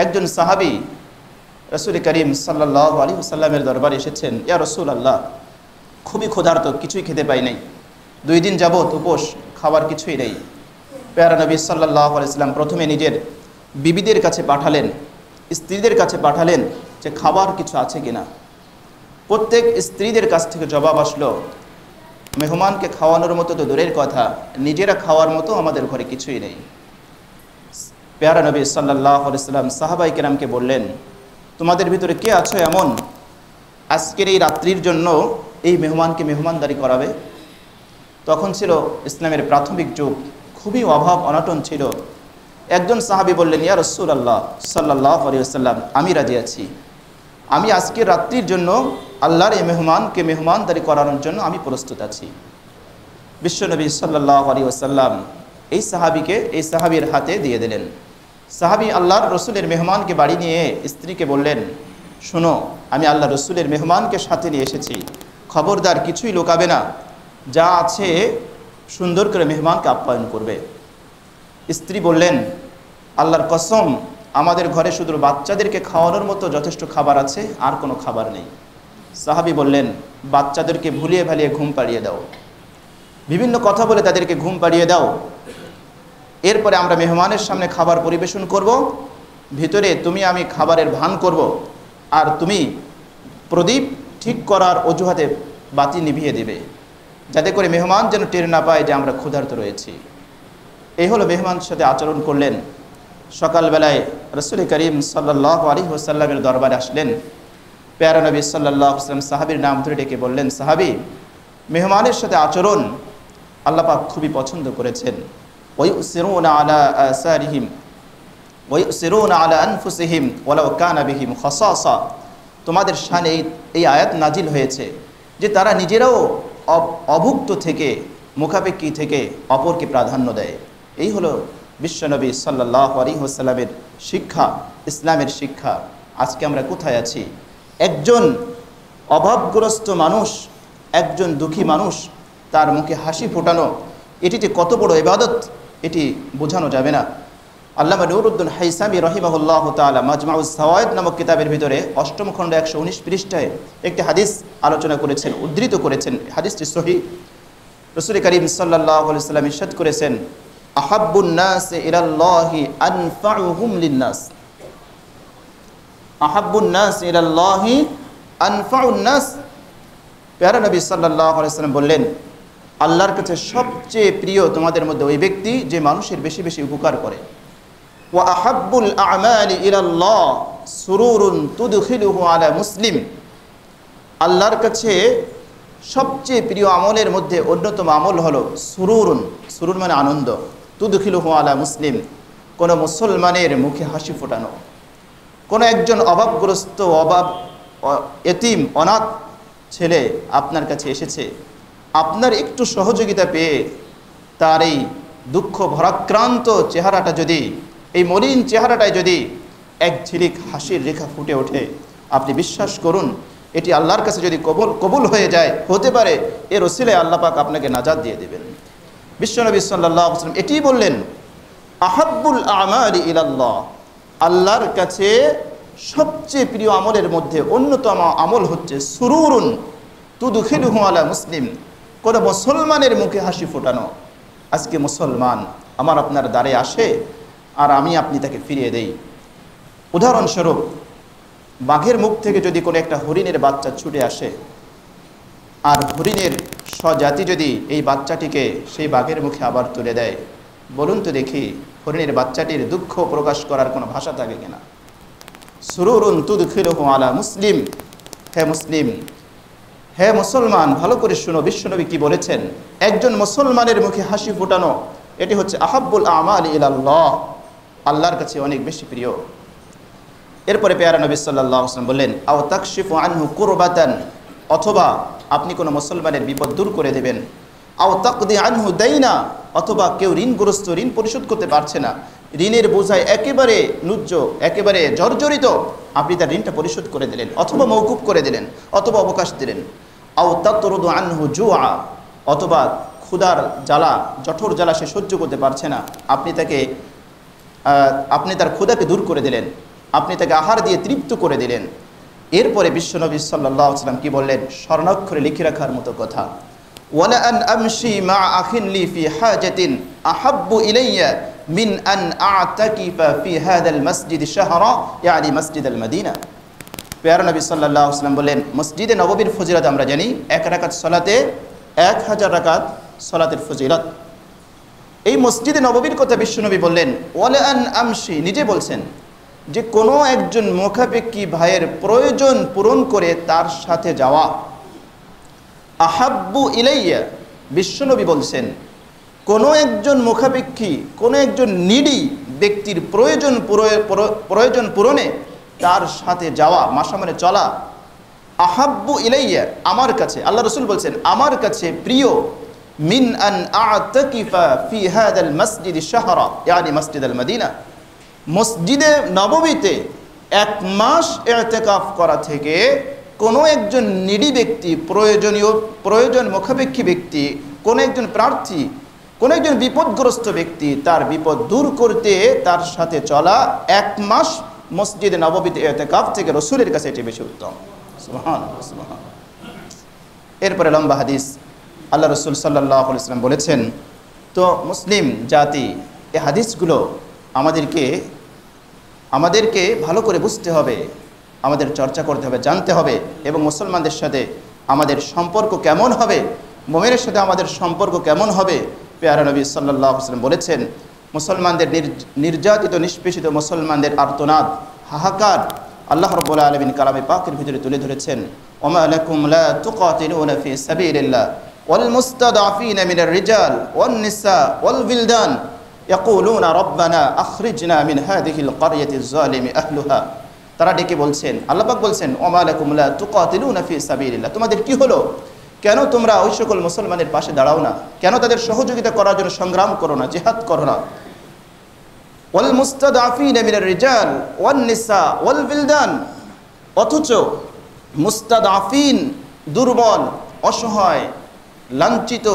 একজন সাহাবী রাসূল করিম সাল্লাল্লাহু আলাইহি ওয়াসাল্লামের দরবারে এসেছেন, ইয়া রাসূলুল্লাহ, খুবই ক্ষুধার্ত, কিছুই খেতে পাই নাই, 2 দিন যাবত উপোস, খাবার কিছুই নেই। প্যারা নবী সাল্লাল্লাহু আলাইহি ওয়াসাল্লাম প্রথমে নিজের বিবিদের কাছে পাঠালেন, স্ত্রীদের কাছে পাঠালেন যে খাবার কিছু আছে কিনা। প্রত্যেক স্ত্রীদের কাছ থেকে জবাব আসলো, মেহমানকে খাওয়ানোর মতো তো দূরের কথা, নিজেরা খাওয়ার মতো আমাদের ঘরে কিছুই নেই। প্যারা নবী সাল্লাল্লাহু আলাইহি ওয়াসাল্লাম সাহাবায়ে কেরামকে বললেন, তোমাদের ভিতরে কে আছো এমন আজকের এই রাত্রির জন্য এই মেহমানকে মেহমানদারি করাবে? তখন ছিল ইসলামের প্রাথমিক যুগ, খুবই অভাব অনটন ছিল। একজন সাহাবী বললেন, ইয়া রাসূলুল্লাহ সাল্লাল্লাহু আলাইহি ওয়াসাল্লাম, আমি রাজি আছি, আমি আজকের রাত্রির জন্য আল্লাহর এই মেহমানকে মেহমানদারি করানোর জন্য আমি প্রস্তুত আছি। বিশ্বনবী সাল্লাল্লাহু আলাইহি ওয়াসাল্লাম এই সাহাবীর হাতে দিয়ে দিলেন। সাহাবী আল্লাহর রসুলের মেহমানকে বাড়ি নিয়ে স্ত্রীকে বললেন, শোনো, আমি আল্লাহ রসুলের মেহমানকে সাথে নিয়ে এসেছি, খবরদার কিছুই লুকাবে না, যা আছে সুন্দর করে মেহমানকে আপ্যায়ন করবে। স্ত্রী বললেন, আল্লাহর কসম, আমাদের ঘরে শুধু বাচ্চাদেরকে খাওয়ানোর মতো যথেষ্ট খাবার আছে, আর কোনো খাবার নেই। সাহাবী বললেন, বাচ্চাদেরকে ভুলিয়ে ভালিয়ে ঘুম পাড়িয়ে দাও, বিভিন্ন কথা বলে তাদেরকে ঘুম পাড়িয়ে দাও, এরপরে আমরা মেহমানের সামনে খাবার পরিবেশন করব, ভিতরে তুমি আমি খাবারের ভান করব, আর তুমি প্রদীপ ঠিক করার অজুহাতে বাতি নিভিয়ে দেবে, যাতে করে মেহমান যেন টের না পায় যে আমরা ক্ষুধার্ত রয়েছি। এই হলো মেহমানের সাথে আচরণ করলেন। সকালবেলায় রাসূল করিম সাল্লাল্লাহু আলাইহি ওয়াসাল্লামের দরবারে আসলেন। প্যারা নবী সাল্লাল্লাহু আলাইহি ওয়াসাল্লাম সাহাবীর নাম ধরে ডেকে বললেন, সাহাবী, মেহমানের সাথে আচরণ আল্লাহ পাক খুবই পছন্দ করেছেন। ওয়ায়ুসিরুনা আলা আসারিহিম ওয়ায়ুসিরুনা আলা আনফুসিহিম ওয়ালাউ কানা বিহিম খাসাসা। তোমাদের শানে এই আয়াত নাজিল হয়েছে যে তারা নিজেরাও অভুক্ত থেকে, মুখাপেক্ষী থেকে অপরকে প্রাধান্য দেয়। এই হলো বিশ্বনবী সাল্লাল্লাহু আলাইহি ওয়াসাল্লামের শিক্ষা, ইসলামের শিক্ষা। আজকে আমরা কোথায় আছি? একজন অভাবগ্রস্ত মানুষ, একজন দুঃখী মানুষ, তার মুখে হাসি ফোটানো, এটি যে কত বড় ইবাদত এটি বোঝানো যাবে না। আল্লামা নুরউদ্দিন হাইসামি রাহিমাহুল্লাহ তাআলা মাজমাউস সাওয়ায়েদ নামক কিতাবের ভিতরে ৮ম খণ্ড ১১৯ পৃষ্ঠায় একটি হাদিস আলোচনা করেছেন, উদ্ধৃত করেছেন। হাদিসটি সহিহ। রাসূল করিম সাল্লাল্লাহু আলাইহি ওয়াসাল্লাম ইরশাদ করেছেন, আহাব্বুন নাস ইলাল্লাহি আনফাউহুম লিন-নাস। আহাব্বুন নাস ইলাল্লাহি আনফাউন নাস। প্যারা নবী সাল্লাল্লাহু আলাইহি ওয়াসাল্লাম বললেন, আল্লাহর কাছে সবচেয়ে প্রিয় তোমাদের মধ্যে ওই ব্যক্তি যে মানুষের বেশি বেশি উপকার করে। ওয়া আহাব্বুল আমালি ইলাল্লাহ সুরুরুন তুদখিলুহু আলা মুসলিম। আল্লাহর কাছে সবচেয়ে প্রিয় আমলের মধ্যে অন্যতম আমল হলো সুরুরুন, সুরুর মানে আনন্দ, তুদখিলুহু আলা মুসলিম, কোনো মুসলমানের মুখে হাসি ফোটানো। কোনো একজন অভাবগ্রস্ত, এতিম, অনাথ ছেলে আপনার কাছে এসেছে, আপনার একটু সহযোগিতা পেয়ে তার এই দুঃখ ভরাক্রান্ত চেহারাটা যদি, এই মলিন চেহারাটায় যদি এক ঝিলিক হাসির রেখা ফুটে ওঠে, আপনি বিশ্বাস করুন এটি আল্লাহর কাছে যদি কবুল হয়ে যায়, হতে পারে এর ওসিলায় আল্লাহ পাক আপনাকে নাজাত দিয়ে দেবেন। বিশ্বনবী সাল্লাল্লাহু আলাইহি ওয়াসাল্লাম এটি বললেন, আহাব্বুল আমালি ইলাল্লাহ, আল্লাহর কাছে সবচেয়ে প্রিয় আমলের মধ্যে অন্যতম আমল হচ্ছে সুরুরুন তুদখিলুহু আলা মুসলিম, কোনো মুসলমানের মুখে হাসি ফোটানো। আজকে মুসলমান আমার আপনার দ্বারে আসে আর আমি আপনি তাকে ফিরিয়ে দেই। উদাহরণস্বরূপ, বাঘের মুখ থেকে যদি কোনো একটা হরিণের বাচ্চা ছুটে আসে আর হরিণের স্বজাতি যদি এই বাচ্চাটিকে সেই বাঘের মুখে আবার তুলে দেয়, বলুন তো দেখি হরিণের বাচ্চাটির দুঃখ প্রকাশ করার কোনো ভাষা থাকে কিনা? সুরুরুন তুদখিলুহু আলা মুসলিম। হে মুসলিম, হে মুসলমান, ভালো করে শুনো বিশ্বনবী কি বলেছেন। একজন মুসলমানের মুখে হাসি ফোটানো এটি হচ্ছে আহাব্বুল আমালি ইলাল্লাহ, আল্লাহর কাছে অনেক বেশি প্রিয়। এরপরে পেয়ারা নবী সাল্লাল্লাহু আলাইহি ওয়াসাল্লাম বললেন, আও তাকশিফু আনহু কুরবাতান, অথবা আপনি কোনো মুসলমানের বিপদ দূর করে দেবেন। আও তাকদি আনহু দাইনা, অথবা কেউ ঋণগ্রস্ত, ঋণ পরিশোধ করতে পারছে না, ঋণের বোঝায় একেবারে নুজ্জ, একেবারে জর্জরিত, আপনি তার ঋণটা পরিশোধ করে দিলেন, অথবা মওকুফ করে দিলেন, অথবা অবকাশ দিলেন। আও তাতরুদু আনহু জুআ, অথবা ক্ষুধার জ্বালা, জঠর জ্বালা সে সহ্য করতে পারছে না, আপনি তার ক্ষুধাকে দূর করে দিলেন, আপনি তাকে আহার দিয়ে তৃপ্ত করে দিলেন। এরপরে বিশ্বনবী সাল্লাল্লাহু আলাইহি ওয়াসাল্লাম কি বললেন? স্বর্ণাক্ষরে লিখে রাখার মতো কথা, ওয়ালা আন আমশি মা আখিন লি ফি হাজাতিন আহাব্বু ইলাইয়া মিন আন আ'তাকিফা ফি হাদাল মসজিদ শাহরা, ইয়ানি মসজিদ আল মদিনা। প্যারা নবী সাল্লাল্লাহু আলাইহি ওয়াসাল্লাম বলেন, মসজিদে নববীর ফজিলত আমরা জানি, 1 রাকাত সালাতে 1000 রাকাত সালাতের ফজিলত। এই মসজিদে নববীর কথা বিশ্বনবী বললেন, ওয়ালা আন আমশি, নিজে বলছেন যে কোনো একজন মুখাপেক্ষী ভাইয়ের প্রয়োজন পূরণ করে তার সাথে যাওয়া। আহাব্বু ইলাইয়া, বিশ্বনবী বলছেন কোনো একজন মুখাপেক্ষী, কোনো একজন নিডি ব্যক্তির প্রয়োজন পূরণে তার সাথে যাওয়া, মাসামানে চলা। আহাব্বু ইলাইয়া, আমার কাছে, আল্লাহ রাসূল বলছেন আমার কাছে প্রিয়, মিন আন আ'তাকিফা ফি হাদাল মসজিদ শাহরা, ইয়ানি মসজিদ আল মদিনা, মসজিদে নববীতে 1 মাস ইতিকাফ করা থেকে কোনো একজন নিডি ব্যক্তি, প্রয়োজন মুখাপেক্ষী ব্যক্তি, কোনো একজন প্রার্থী, কোনো একজন বিপদগ্রস্ত ব্যক্তি, তার বিপদ দূর করতে তার সাথে চলা 1 মাস মসজিদে নববীতে ইতিকাফ থেকে রাসূলের কাছে এটি বেশি উত্তম। সুবহানাল্লাহ, সুবহানাল্লাহ। এরপরে লম্বা হাদিস, আল্লাহ রাসূল সাল্লাল্লাহু আলাইহি ওয়াসাল্লাম বলেছেন, তো মুসলিম জাতি এই হাদিসগুলো আমাদেরকে ভালো করে বুঝতে হবে, আমাদের চর্চা করতে হবে, জানতে হবে, এবং মুসলমানদের সাথে আমাদের সম্পর্ক কেমন হবে, মুমিনের সাথে আমাদের সম্পর্ক কেমন হবে। পেয়ারা নবী সাল্লাল্লাহু আলাইহি ওয়াসাল্লাম বলেছেন, মুসলমানদের নির্যাতিত, নিষ্পেষিত মুসলমানদের আর্তনাদ, হাহাকার আল্লাহ রাব্বুল আলামিন কালামে পাকের ভিতরে তুলে ধরেছেন। ওমা লাকুম লা তুকাতিলুনা ফি সাবিলিল্লাহ ওয়াল মুস্তাদআফিনা মিনার রিজাল ওয়ান নিসা ওয়াল বিলদান ইয়াকুলুনা রব্বানা আখরিজনা মিন হাযিহিল ক্বরিয়াতিজ যালিমি আহলুহা। তারা ডেকে বলছেন, আল্লাহ পাক বলছেন, ওমা লাকুম লা তুকাতিলুনা ফি সাবিলিল্লাহ, তোমাদের কি হলো? কেন তোমরা ওই সকল মুসলমানের পাশে দাঁড়াও না? কেন তাদের সহযোগিতা করার জন্য সংগ্রাম করো না, জিহাদ করো না? ওয়াল মুস্তাদআফিনা মিনার রিজাল ওয়ান নিসা ওয়াল বিলদান, অথচ মুস্তাদআফিন দুর্বল, অসহায়, লাঞ্ছিত,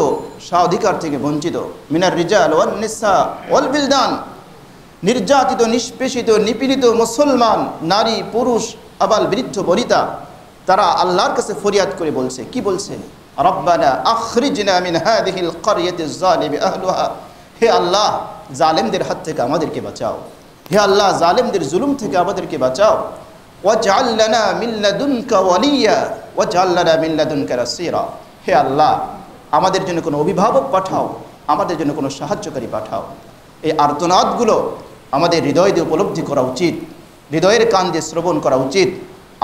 স্বাধিকার থেকে বঞ্চিত, মিনার রিজাল ওয়ান নিসা ওয়াল বিলদান, নির্যাতিত, নিষ্পেষিত, নিপীড়িত মুসলমান নারী পুরুষ আবাল বৃদ্ধ বনিতা, তারা আল্লাহর কাছে ফরিয়াদ করে বলছে, কি বলছে? রব্বানা আখরিজনা মিন হাযিহিল ক্বরিয়াতিজ যালিমি আহলুহা, হে আল্লাহ জালেমদের হাত থেকে আমাদেরকে বাঁচাও, হে আল্লাহ জালেমদের জুলুম থেকে আমাদেরকে বাঁচাও। ওয়াজআল লানা মিন লাদুনকা ওয়ালিয়া ওয়াজআল লানা মিন লাদুনকা নাসীরা, হে আল্লাহ আমাদের জন্য কোনো অভিভাবক পাঠাও, আমাদের জন্য কোনো সাহায্যকারী পাঠাও। এই আর্তনাদগুলো আমাদের হৃদয় দিয়ে উপলব্ধি করা উচিত, হৃদয়ের কান দিয়ে শ্রবণ করা উচিত,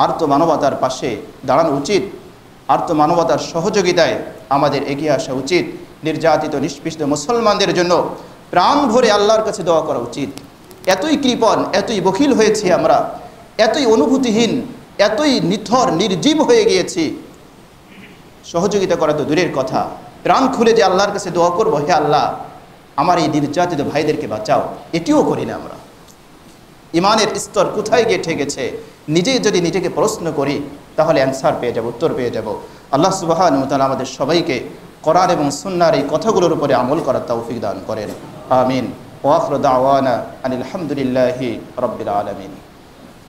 আর্ত মানবতার পাশে দাঁড়ানো উচিত, আর্ত মানবতার সহযোগিতায় আমাদের এগিয়ে আসা উচিত। নির্যাতিত নিষ্পেষিত মুসলমানদের জন্য প্রাণ ভরে আল্লাহর কাছে দোয়া করা উচিত। এতই কৃপণ, এতই বখিল হয়েছি আমরা, এতই অনুভূতিহীন, এতই নিথর নির্জীব হয়ে গিয়েছি, সহযোগিতা করা তো দূরের কথা, প্রাণ খুলে যে আল্লাহর কাছে দোয়া করবো, হে আল্লাহ আমার এই নির্যাতিত ভাইদেরকে বাঁচাও, এটিও করি না আমরা। ইমানের স্তর কোথায় গিয়ে ঠেকেছে, নিজেই যদি নিজেকে প্রশ্ন করি তাহলে অ্যান্সার পেয়ে যাব, উত্তর পেয়ে যাব। আল্লাহ সুবহানাহু ওয়া তাআলা আমাদের সবাইকে কোরআন এবং সুন্নাহর এই কথাগুলোর উপরে আমল করার তৌফিক দান করেন। আমিন। ওয়া আখিরু দাওয়ানা আনিল হামদুলিল্লাহি রাব্বিল আলামিন।